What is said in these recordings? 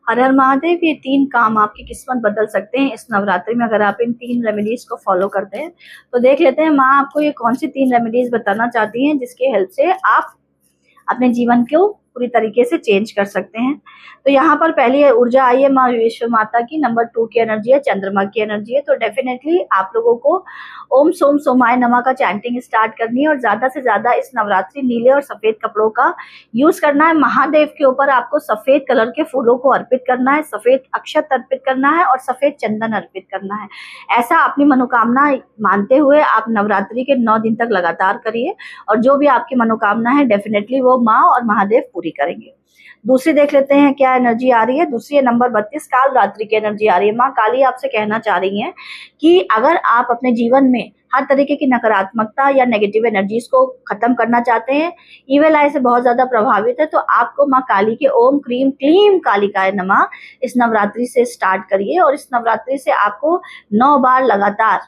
हर हर महादेव। ये 3 काम आपकी किस्मत बदल सकते हैं इस नवरात्रि में अगर आप इन 3 रेमेडीज को फॉलो करते हैं। तो देख लेते हैं माँ आपको ये कौन सी 3 रेमेडीज बताना चाहती हैं जिसके हेल्प से आप अपने जीवन को पूरी तरीके से चेंज कर सकते हैं। तो यहाँ पर पहली ऊर्जा आई है माँ विश्व माता की, नंबर 2 की एनर्जी है चंद्रमा की एनर्जी है। तो डेफिनेटली आप लोगों को ओम सोम सोमाय नमः का चैंटिंग स्टार्ट करनी है और ज्यादा से ज्यादा इस नवरात्रि नीले और सफेद कपड़ों का यूज करना है। महादेव के ऊपर आपको सफेद कलर के फूलों को अर्पित करना है, सफेद अक्षत अर्पित करना है और सफेद चंदन अर्पित करना है। ऐसा अपनी मनोकामना मानते हुए आप नवरात्रि के 9 दिन तक लगातार करिए और जो भी आपकी मनोकामना है डेफिनेटली वो माँ और महादेव पूरी करेंगे। दूसरी देख लेते हैं क्या एनर्जी आ रही है। दूसरी है नंबर 32 काल रात्रि की एनर्जी आ रही है। माँ काली आपसे कहना चाह रही हैं कि अगर आप अपने जीवन में हर तरीके की नकारात्मकता या नेगेटिव एनर्जीज को खत्म करना चाहते हैं, इविल आई से बहुत ज्यादा प्रभावित है, तो आपको माँ काली के ओम क्रीम क्लीम कालिकाय नमः इस नवरात्रि से स्टार्ट करिए और इस नवरात्रि से आपको 9 बार लगातार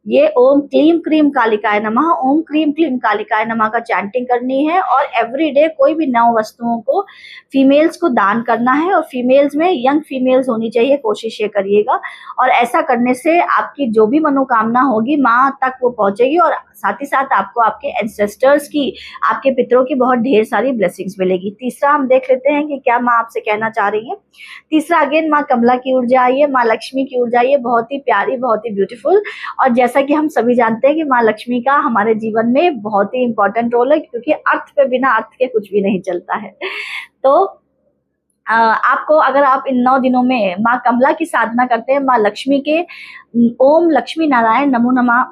ये ओम क्लीम क्रीम कालिकाय नमः, ओम क्लीम क्लीम कालिकाय नमः का चैंटिंग करनी है और एवरीडे कोई भी 9 वस्तुओं को फीमेल्स को दान करना है और फीमेल्स में यंग फीमेल्स होनी चाहिए, कोशिश ये करिएगा। और ऐसा करने से आपकी जो भी मनोकामना होगी माँ तक वो पहुंचेगी और साथ ही साथ आपको आपके एंसेस्टर्स की, आपके पितरों की बहुत ढेर सारी ब्लेसिंग्स मिलेगी। तीसरा हम देख लेते हैं कि क्या माँ आपसे कहना चाह रही है। तीसरा अगेन माँ कमला की ऊर्जा आई है, माँ लक्ष्मी की ऊर्जा आई है, बहुत ही प्यारी, बहुत ही ब्यूटीफुल। और जैसा कि हम सभी जानते हैं कि माँ लक्ष्मी का हमारे जीवन में बहुत ही इंपॉर्टेंट रोल है क्योंकि अर्थ पे बिना अर्थ के कुछ भी नहीं चलता है। तो आपको अगर आप इन 9 दिनों में माँ कमला की साधना करते हैं, माँ लक्ष्मी के ओम लक्ष्मी नारायण नमो नमः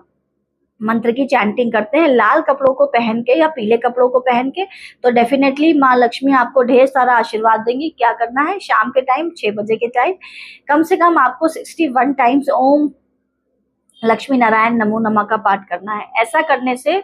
मंत्र की चैंटिंग करते हैं लाल कपड़ों को पहन के या पीले कपड़ों को पहन के, तो डेफिनेटली माँ लक्ष्मी आपको ढेर सारा आशीर्वाद देंगी। क्या करना है, शाम के टाइम 6 बजे के टाइम कम से कम आपको 61 टाइम्स ओम लक्ष्मी नारायण नमो नमः का पाठ करना है। ऐसा करने से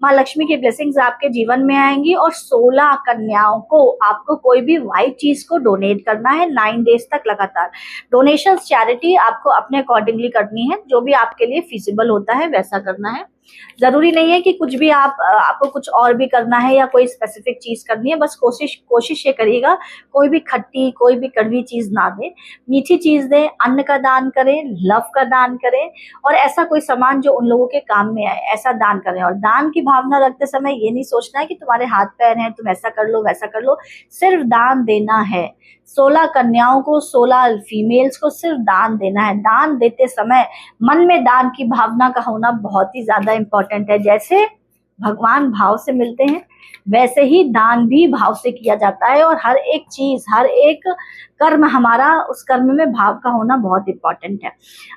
माँ लक्ष्मी की ब्लेसिंग्स आपके जीवन में आएंगी। और 16 कन्याओं को आपको कोई भी व्हाइट चीज को डोनेट करना है 9 डेज तक लगातार। डोनेशन चैरिटी आपको अपने अकॉर्डिंगली करनी है, जो भी आपके लिए फिजिबल होता है वैसा करना है। जरूरी नहीं है कि कुछ भी आपको कुछ और भी करना है या कोई स्पेसिफिक चीज करनी है, बस कोशिश ये करिएगा कोई भी खट्टी कोई भी कड़वी चीज ना दे, मीठी चीज दे, अन्न का दान करें, लव का दान करें और ऐसा कोई सामान जो उन लोगों के काम में आए ऐसा दान करें। और दान की भावना रखते समय ये नहीं सोचना है कि तुम्हारे हाथ पैर हैं तुम ऐसा कर लो वैसा कर लो, सिर्फ दान देना है। 16 कन्याओं को 16 फीमेल्स को सिर्फ दान देना है। दान देते समय मन में दान की भावना का होना बहुत ही ज्यादा इंपॉर्टेंट है। जैसे भगवान भाव से मिलते हैं वैसे ही दान भी भाव से किया जाता है और हर एक चीज हर एक कर्म हमारा उस कर्म में भाव का होना बहुत इंपॉर्टेंट है।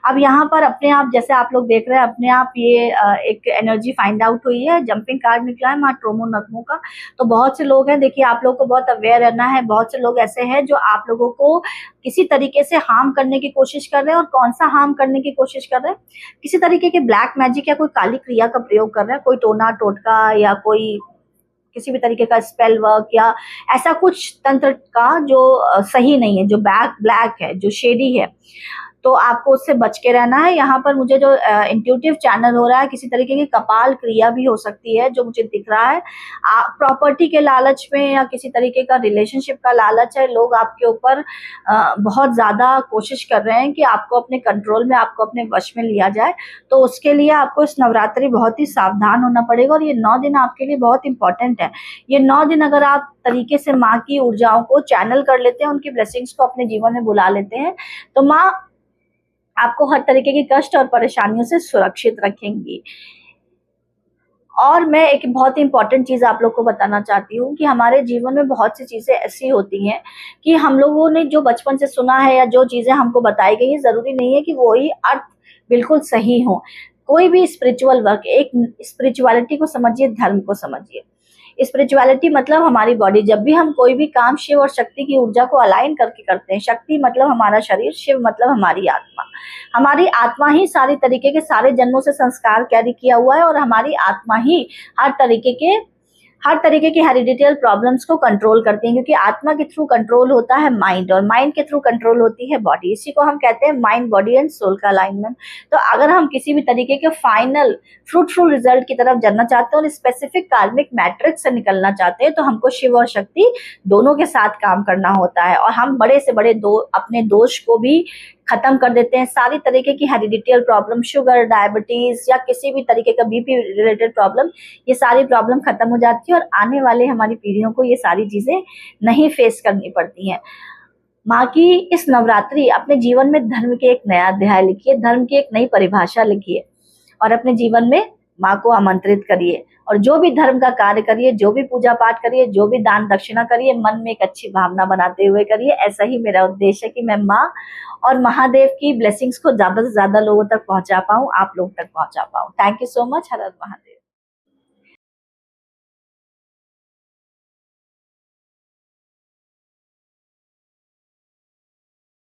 अब यहाँ पर अपने आप जैसे आप लोग देख रहे हैं अपने आप ये एक एनर्जी फाइंड आउट हुई है, जंपिंग कार्ड निकला है माँ ट्रोमो नगमों का। तो बहुत से लोग हैं, देखिए आप लोग को बहुत अवेयर रहना है। बहुत से लोग ऐसे हैं जो आप लोगों को किसी तरीके से हार्म करने की कोशिश कर रहे हैं। और कौन सा हार्म करने की कोशिश कर रहे हैं, किसी तरीके के ब्लैक मैजिक या कोई काली क्रिया का प्रयोग कर रहे हैं, कोई टोना टोटका या कोई किसी भी तरीके का स्पेल वर्क या ऐसा कुछ तंत्र का जो सही नहीं है, जो ब्लैक है, जो शेडी है, तो आपको उससे बच के रहना है। यहाँ पर मुझे जो इंट्यूटिव चैनल हो रहा है किसी तरीके की कपाल क्रिया भी हो सकती है जो मुझे दिख रहा है। प्रॉपर्टी के लालच में या किसी तरीके का रिलेशनशिप का लालच है, लोग आपके ऊपर बहुत ज्यादा कोशिश कर रहे हैं कि आपको अपने कंट्रोल में, आपको अपने वश में लिया जाए। तो उसके लिए आपको इस नवरात्रि बहुत ही सावधान होना पड़ेगा और ये 9 दिन आपके लिए बहुत इंपॉर्टेंट है। ये 9 दिन अगर आप तरीके से माँ की ऊर्जाओं को चैनल कर लेते हैं, उनकी ब्लेसिंग्स को अपने जीवन में बुला लेते हैं, तो माँ आपको हर तरीके के कष्ट और परेशानियों से सुरक्षित रखेंगी। और मैं एक बहुत ही इंपॉर्टेंट चीज आप लोग को बताना चाहती हूँ कि हमारे जीवन में बहुत सी चीजें ऐसी होती हैं कि हम लोगों ने जो बचपन से सुना है या जो चीजें हमको बताई गई है जरूरी नहीं है कि वो ही अर्थ बिल्कुल सही हो। कोई भी स्पिरिचुअल वर्क, एक स्पिरिचुअलिटी को समझिए, धर्म को समझिए। स्पिरिचुअलिटी मतलब हमारी बॉडी, जब भी हम कोई भी काम शिव और शक्ति की ऊर्जा को अलाइन करके करते हैं, शक्ति मतलब हमारा शरीर, शिव मतलब हमारी आत्मा। हमारी आत्मा ही सारी तरीके के सारे जन्मों से संस्कार कैरी किया हुआ है और हमारी आत्मा ही हर तरीके के हर तरीके की हेरिडिटल प्रॉब्लम्स को कंट्रोल करती हैं, क्योंकि आत्मा के थ्रू कंट्रोल होता है माइंड, और माइंड के थ्रू कंट्रोल होती है बॉडी। इसी को हम कहते हैं माइंड बॉडी एंड सोल का अलाइनमेंट। तो अगर हम किसी भी तरीके के फाइनल फ्रूटफुल रिजल्ट की तरफ जाना चाहते हैं और स्पेसिफिक कार्मिक मैट्रिक्स से निकलना चाहते हैं, तो हमको शिव और शक्ति दोनों के साथ काम करना होता है, और हम बड़े से बड़े अपने दोष को भी खत्म कर देते हैं। सारी तरीके की हेरिडिटल प्रॉब्लम, शुगर, डायबिटीज या किसी भी तरीके का बीपी रिलेटेड प्रॉब्लम, ये सारी प्रॉब्लम खत्म हो जाती है और आने वाले हमारी पीढ़ियों को ये सारी चीजें नहीं फेस करनी पड़ती हैं। माँ की इस नवरात्रि अपने जीवन में धर्म के एक नया अध्याय लिखिए, धर्म की एक नई परिभाषा लिखिए, और अपने जीवन में माँ को आमंत्रित करिए, और जो भी धर्म का कार्य करिए, जो भी पूजा पाठ करिए, जो भी दान दक्षिणा करिए, मन में एक अच्छी भावना बनाते हुए करिए। ऐसा ही मेरा उद्देश्य है कि मैं माँ और महादेव की ब्लेसिंग्स को ज्यादा से ज्यादा लोगों तक पहुंचा पाऊं, आप लोगों तक पहुंचा पाऊं। Thank you so much. Her her Mahadev.